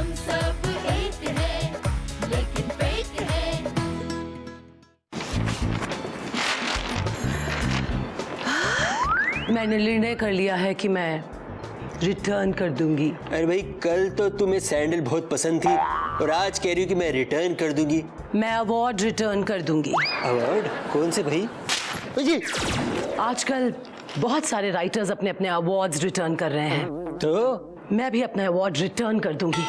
हम सब एक हैं, लेकिन फेक हैं। मैंने निर्णय कर लिया है कि मैं रिटर्न कर दूंगी। अरे भाई, कल तो तुम्हें सैंडल बहुत पसंद थी और आज कह रही हो कि मैं रिटर्न कर दूंगी। मैं अवार्ड रिटर्न कर दूंगी। अवार्ड? कौन से भाई? जी। आजकल बहुत सारे राइटर्स अपने अपने अवार्ड्स रिटर्न कर रहे हैं, तो मैं भी अपना अवार्ड रिटर्न कर दूंगी।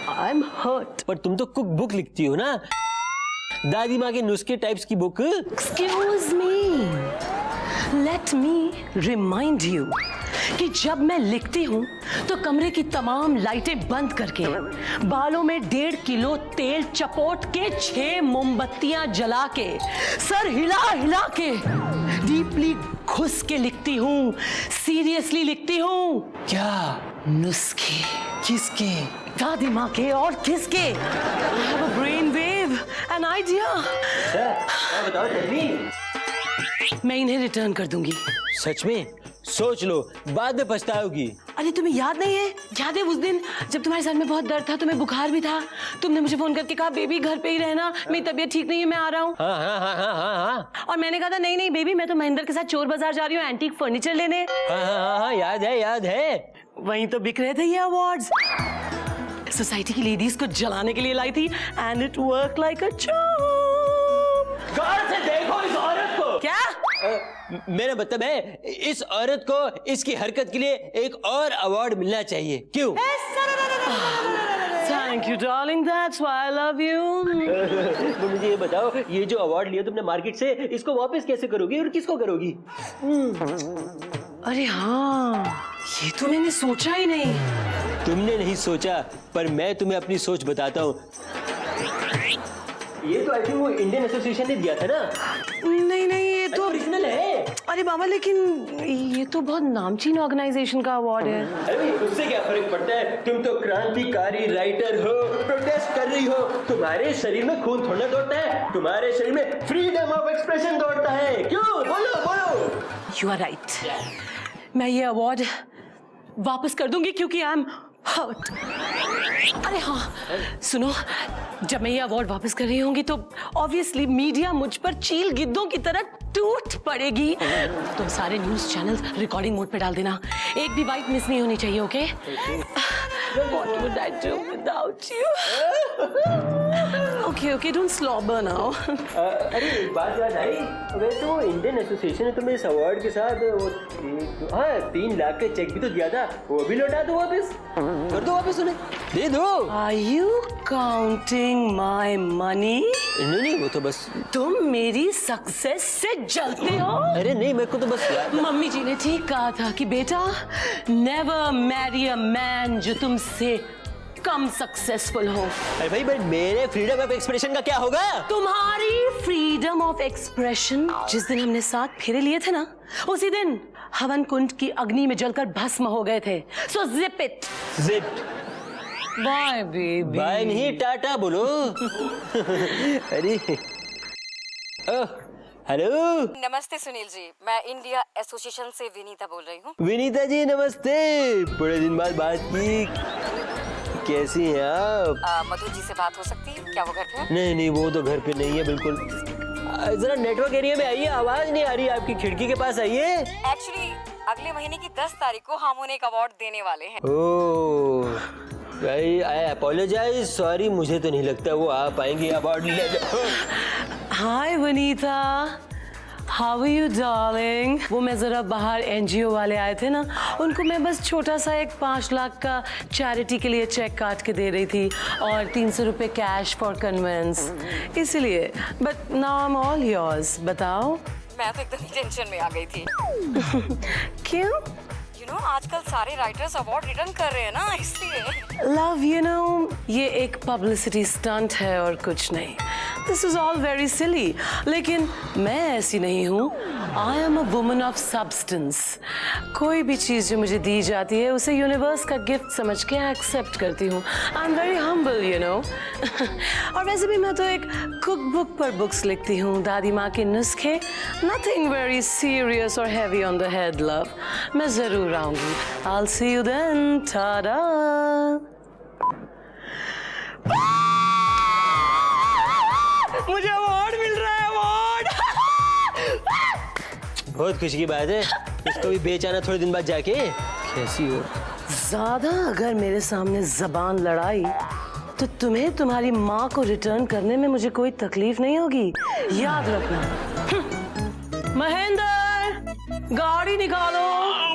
I am hurt. पर तुम तो कुक बुक लिखती हो ना, दादी माँ के नुस्खे टाइप्स की book. Excuse me, let me remind you कि जब मैं लिखती हूँ तो कमरे की तमाम लाइटें बंद करके, बालों में 1.5 किलो तेल चपोट के 6 मोमबत्तियां जला के, सर हिला हिला के, डीपली घुस के लिखती हूँ, सीरियसली लिखती हूँ। क्या नुस्खे किसके? दादी माँ के और किसके? I have a brain wave, an idea. बताओ जल्दी। मैं इन्हें रिटर्न कर दूंगी। सच में? सोच लो, बाद में पछताओगी। अरे तुम्हें याद नहीं है? याद है उस दिन जब तुम्हारे सर में बहुत दर्द था, तुम्हें बुखार भी था, तुमने मुझे फोन करके कहा बेबी घर पे ही रहना, मेरी तबीयत ठीक नहीं है, मैं आ रहा हूँ। हाँ। और मैंने कहा था नहीं नहीं बेबी, मैं तो महेंद्र के साथ चोर बाजार जा रही हूँ एंटीक फर्नीचर लेने। हाँ, याद है। वहीं तो बिक रहे थे ये अवार्ड्स। सोसाइटी की लेडीज को जलाने के लिए लाई थी and it work like a charm. गौर से देखो इस औरत को। क्या? मेरा मतलब है, इस औरत को इसकी हरकत के लिए एक और अवार्ड मिलना चाहिए। क्यों? Thank you darling, that's why I love you. तो मुझे ये बताओ, ये जो अवार्ड लिया तुमने मार्केट से, इसको वापस कैसे करोगी और किसको करोगी? अरे हाँ, ये तो मैंने सोचा ही नहीं। तुमने नहीं सोचा, पर मैं तुम्हें अपनी सोच बताता हूँ। ये तो आई थिंक वो इंडियन एसोसिएशन ने दिया था ना? नहीं ये तो ओरिजिनल है। अरे बाबा, लेकिन ये तो बहुत नामचीन ऑर्गेनाइजेशन का अवार्ड है। अरे उससे क्या फर्क पड़ता है? तुम तो क्रांतिकारी राइटर हो, प्रोटेस्ट कर रही हो। तुम्हारे शरीर में खून थोड़ा दौड़ता है, तुम्हारे शरीर में फ्रीडम ऑफ एक्सप्रेशन दौड़ता है। क्यों? बोलो। यू आर राइट, मैं ये अवार्ड वापस कर दूंगी क्योंकि आई एम हर्ट। अरे हाँ सुनो, जब मैं ये अवार्ड वापस कर रही होंगी तो ऑब्वियसली मीडिया मुझ पर चील गिद्धों की तरह टूट पड़ेगी। तुम सारे न्यूज़ चैनल्स रिकॉर्डिंग मोड पे डाल देना, एक भी बाइट मिस नहीं होनी चाहिए, okay? What would I do without you? Okay, don't slobber now. अरे एक बात याद आई, वैसे वो इंडियन एसोसिएशन ने तुम्हें इस अवार्ड के साथ वो 3 लाख का चेक भी तो दिया था, वो भी लौटा दो वापस। कर दो वापस, उन्हें दे दो। Are you counting my money? नहीं, वो तो बस तुम मेरी सक्सेस से जलते हो? अरे नहीं, मेरे को तो बस मम्मी जी ने ठीक कहा था कि बेटा नेवर मैरी अ मैन जो तुमसे कम सक्सेसफुल हो। अरे भाई, बट मेरे फ्रीडम ऑफ एक्सप्रेशन का क्या होगा? तुम्हारी फ्रीडम ऑफ एक्सप्रेशन जिस दिन हमने 7 फेरे लिए थे ना, उसी दिन हवन कुंड की अग्नि में जलकर भस्म हो गए थे। So zip it. Zip? Bye baby. Bye नहीं, टाटा बोलो। अरे हेलो। नमस्ते सुनील जी, मैं इंडिया एसोसिएशन से विनीता बोल रही हूँ। विनीता जी नमस्ते, बड़े दिन बाद बात की, कैसी हैं आप? मधु जी से बात हो सकती है क्या? वो घर पे? नहीं, वो तो घर पे नहीं है बिल्कुल। जरा नेटवर्क एरिया में आइए, आवाज नहीं आ रही, आपकी खिड़की के पास आइए। एक्चुअली अगले महीने की 10 तारीख को हम उन्हें एक अवार्ड देने वाले हैं। ओह भाई, आई अपोलोजाइज, सॉरी, मुझे तो नहीं लगता वो आ पाएंगे अवार्ड लेने। Hi Vanita, how are you darling? वो मैं जरा बाहर एनजीओ वाले आए थे ना, उनको मैं बस छोटा सा एक 5 लाख का चैरिटी के लिए चेक काट के दे रही थी और 300 रुपए कैश फॉर कन्वेंस, इसलिए। But now I am all yours. बताओ। मैं तो एकदम टेंशन में आ गई थी। क्यों? आजकल सारे राइटर्स अवार्ड रिटर्न कर रहे हैं ना, इसलिए। लव, यू नो, ये एक पब्लिसिटी स्टंट है और कुछ नहीं। This is all very silly, लेकिन मैं ऐसी नहीं हूँ। I am a woman of substance. कोई भी चीज़ जो मुझे दी जाती है उसे यूनिवर्स का गिफ्ट समझ के एक्सेप्ट करती हूँ। I am very humble, you know. और वैसे भी मैं तो एक कुक बुक पर बुक्स लिखती हूँ, दादी माँ के नुस्खे। नथिंग वेरी सीरियस और heavy on the head, love. मैं ज़रूर आऊँगी। I'll see you then. Ta-da! बहुत खुशी की बात है। इसको भी बेच आना थोड़े दिन बाद जाके। कैसी हो? ज्यादा अगर मेरे सामने जबान लड़ाई तो तुम्हें तुम्हारी माँ को रिटर्न करने में मुझे कोई तकलीफ नहीं होगी, याद रखना। महेंद्र, गाड़ी निकालो।